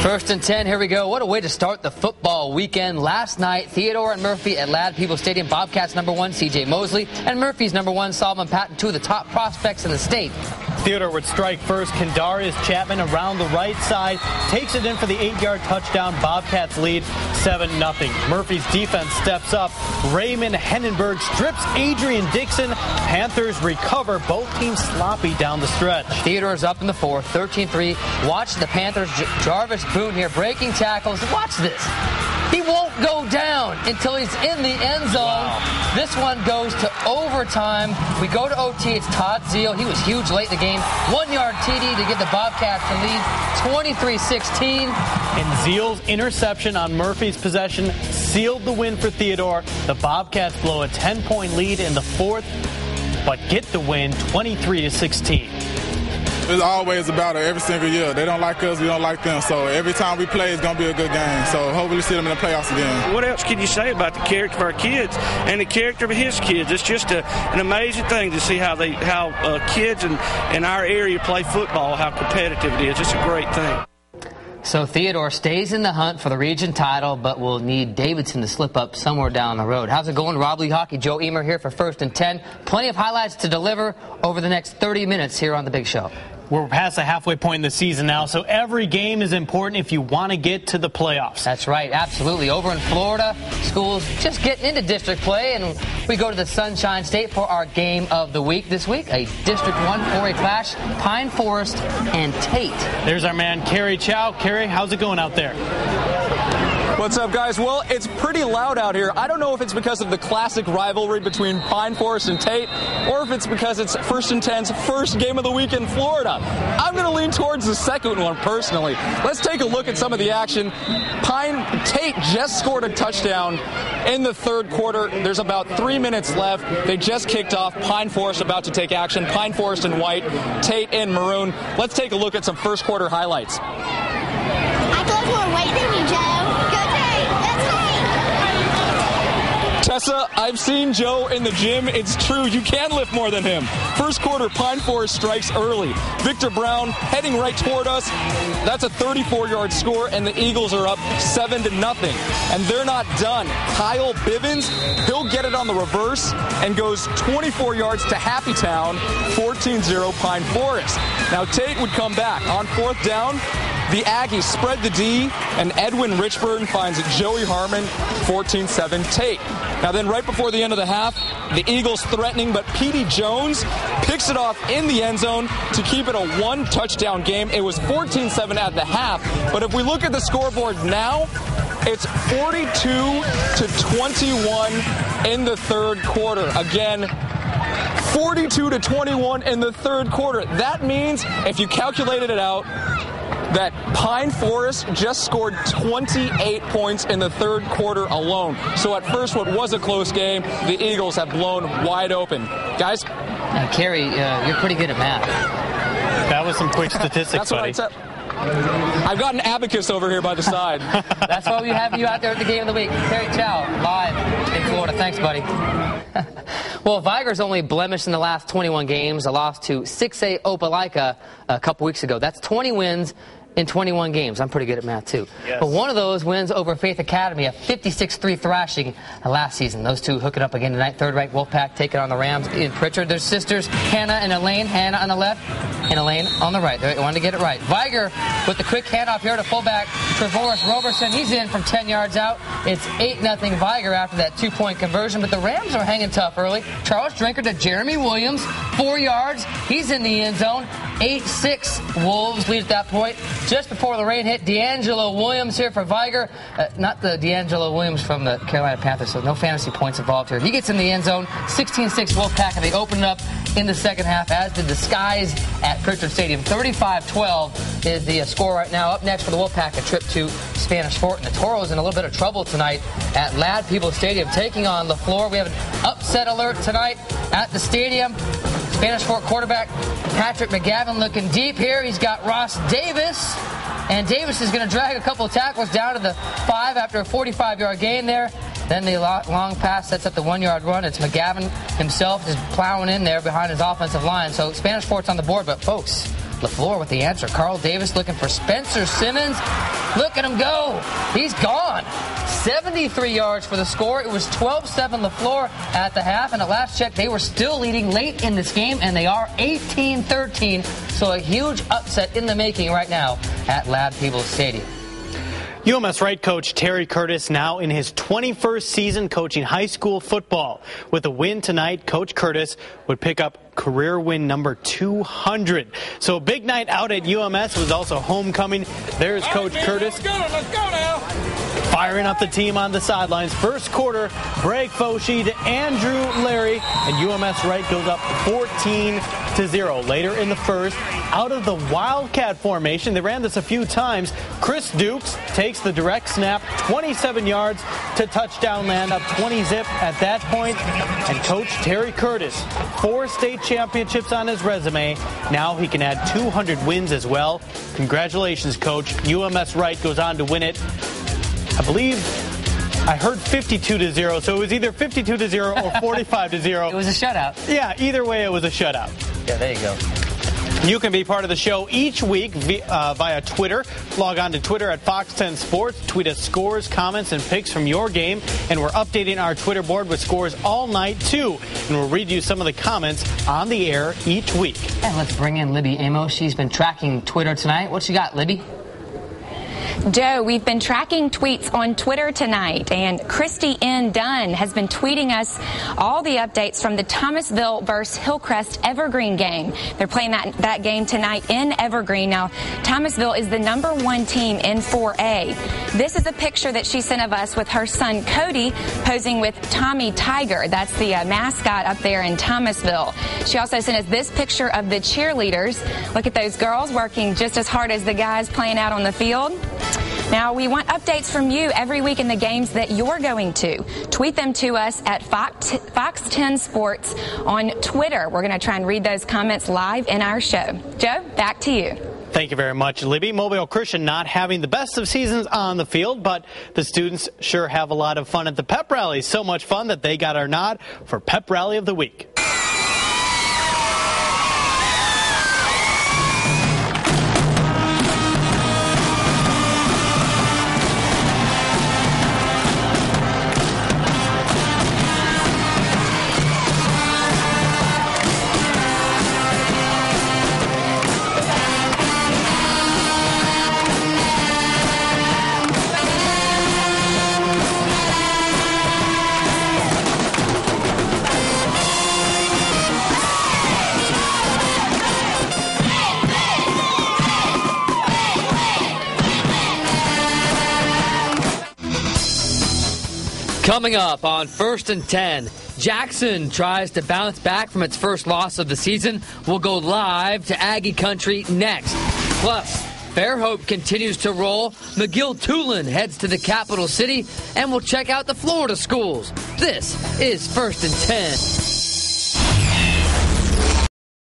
First and 10, here we go. What a way to start the football weekend. Last night, Theodore and Murphy at Ladd-Peebles Stadium. Bobcats #1, C.J. Mosley, and Murphy's #1, Solomon Patton, two of the top prospects in the state. Theodore would strike first. Kendarius Chapman around the right side takes it in for the 8-yard touchdown. Bobcats lead 7-0. Murphy's defense steps up. Raymond Hennenberg strips Adrian Dixon. Panthers recover. Both teams sloppy down the stretch. Theodore's up in the fourth, 13-3. Watch the Panthers. Jarvis Boone here breaking tackles. Watch this. He won't go down until he's in the end zone. Wow. This one goes to overtime. We go to OT. It's Todd Zeal. He was huge late in the game. 1-yard TD to give the Bobcats the lead, 23-16. And Zeal's interception on Murphy's possession sealed the win for Theodore. The Bobcats blow a 10-point lead in the fourth, but get the win 23-16. It's always about it every single year. They don't like us, we don't like them. So every time we play, it's going to be a good game. So hopefully see them in the playoffs again. What else can you say about the character of our kids and the character of his kids? It's just an amazing thing to see how kids in our area play football, how competitive it is. It's a great thing. So Theodore stays in the hunt for the region title, but will need Davidson to slip up somewhere down the road. How's it going? Rob Lee Hockey, Joe Emer here for First and 10. Plenty of highlights to deliver over the next 30 minutes here on The Big Show. We're past the halfway point in the season now, so every game is important if you want to get to the playoffs. That's right, absolutely. Over in Florida, schools just getting into district play, and we go to the Sunshine State for our game of the week this week. A District 1 4A clash, Pine Forest and Tate. There's our man, Kerry Chow. Kerry, how's it going out there? What's up, guys? Well, it's pretty loud out here. I don't know if it's because of the classic rivalry between Pine Forest and Tate, or if it's because it's First and 10's first game of the week in Florida. I'm going to lean towards the second one, personally. Let's take a look at some of the action. Tate just scored a touchdown in the third quarter. There's about 3 minutes left. They just kicked off. Pine Forest about to take action. Pine Forest in white, Tate in maroon. Let's take a look at some first quarter highlights. I thought we were waiting, Joe. Tessa, I've seen Joe in the gym. It's true, you can lift more than him. First quarter, Pine Forest strikes early. Victor Brown heading right toward us. That's a 34-yard score, and the Eagles are up 7-0. And they're not done. Kyle Bivens, he'll get it on the reverse and goes 24 yards to Happy Town, 14-0 Pine Forest. Now Tate would come back on fourth down. The Aggies spread the D, and Edwin Richburn finds Joey Harmon, 14-7 Tate. Now then right before the end of the half, the Eagles threatening, but Petey Jones picks it off in the end zone to keep it a one-touchdown game. It was 14-7 at the half, but if we look at the scoreboard now, it's 42-21 in the third quarter. Again, 42-21 in the third quarter. That means, if you calculated it out, that Pine Forest just scored 28 points in the third quarter alone. So at first, what was a close game, the Eagles have blown wide open. Guys? Kerry, you're pretty good at math. That was some quick statistics, buddy. That's what I've got an abacus over here by the side. That's why we have you out there at the game of the week. Kerry Chow, live in Florida. Thanks, buddy. Well, Vigor's only blemished in the last 21 games. A loss to 6A Opelika a couple weeks ago. That's 20 wins in 21 games. I'm pretty good at math, too. Yes. But one of those wins over Faith Academy, a 56-3 thrashing last season. Those two hooking up again tonight. Third-ranked Wolfpack taking on the Rams in Prichard. Their sisters, Hannah and Elaine. Hannah on the left and Elaine on the right. They wanted to get it right. Vigor with the quick handoff here to fullback Trevoris Roberson. He's in from 10 yards out. It's 8-0 Vigor after that two-point conversion. But the Rams are hanging tough early. Charles Drinker to Jeremy Williams. 4 yards. He's in the end zone. 8-6 Wolves lead at that point. Just before the rain hit, D'Angelo Williams here for Vigor. Not the D'Angelo Williams from the Carolina Panthers, so no fantasy points involved here. He gets in the end zone. 16-6 Wolfpack, and they open it up in the second half, as did the Skies at Prichard Stadium. 35-12 is the score right now. Up next for the Wolfpack, a trip to Spanish Fort. And the Toros in a little bit of trouble tonight at Ladd-Peebles Stadium, taking on LeFlore. We have an upset alert tonight at the stadium. Spanish Fort quarterback Patrick McGavin looking deep here. He's got Ross Davis. And Davis is going to drag a couple of tackles down to the 5 after a 45-yard gain there. Then the long pass sets up the 1-yard run. It's McGavin himself just plowing in there behind his offensive line. So Spanish Fort's on the board, but folks, LeFlore with the answer. Carl Davis looking for Spencer Simmons. Look at him go. He's gone. 73 yards for the score. It was 12-7 LeFlore at the half, and at last check, they were still leading late in this game, and they are 18-13, so a huge upset in the making right now at Ladd-Peebles Stadium. UMS Wright coach Terry Curtis now in his 21st season coaching high school football. With a win tonight, Coach Curtis would pick up career win number 200. So a big night out at UMS. Was also homecoming. There's Coach Curtis. Let's go now. Firing up the team on the sidelines. First quarter, Greg Foshee to Andrew Larry, and UMS Wright goes up 14-0. Later in the first, out of the Wildcat formation, they ran this a few times. Chris Dukes takes the direct snap, 27 yards to touchdown land, up 20-zip at that point. And Coach Terry Curtis, 4 state championships on his resume. Now he can add 200 wins as well. Congratulations, Coach. UMS Wright goes on to win it. I believe I heard 52-0, so it was either 52-0 or 45-0. It was a shutout. Yeah, either way, it was a shutout. Yeah, there you go. You can be part of the show each week via Twitter. Log on to Twitter at Fox 10 Sports. Tweet us scores, comments, and picks from your game. And we're updating our Twitter board with scores all night, too. And we'll read you some of the comments on the air each week. And let's bring in Libby Amos. She's been tracking Twitter tonight. What you got, Libby? Joe, we've been tracking tweets on Twitter tonight, and Christy N. Dunn has been tweeting us all the updates from the Thomasville versus Hillcrest Evergreen game. They're playing that game tonight in Evergreen. Now, Thomasville is the #1 team in 4A. This is a picture that she sent of us with her son Cody posing with Tommy Tiger. That's the mascot up there in Thomasville. She also sent us this picture of the cheerleaders. Look at those girls working just as hard as the guys playing out on the field. Now, we want updates from you every week in the games that you're going to. Tweet them to us at Fox 10 Sports on Twitter. We're going to try and read those comments live in our show. Joe, back to you. Thank you very much, Libby. Mobile Christian not having the best of seasons on the field, but the students sure have a lot of fun at the pep rally. So much fun that they got our nod for Pep Rally of the Week. Coming up on First and 10, Jackson tries to bounce back from its first loss of the season. We'll go live to Aggie Country next. Plus, Fairhope continues to roll. McGill-Tulane heads to the capital city, and we'll check out the Florida schools. This is First and 10.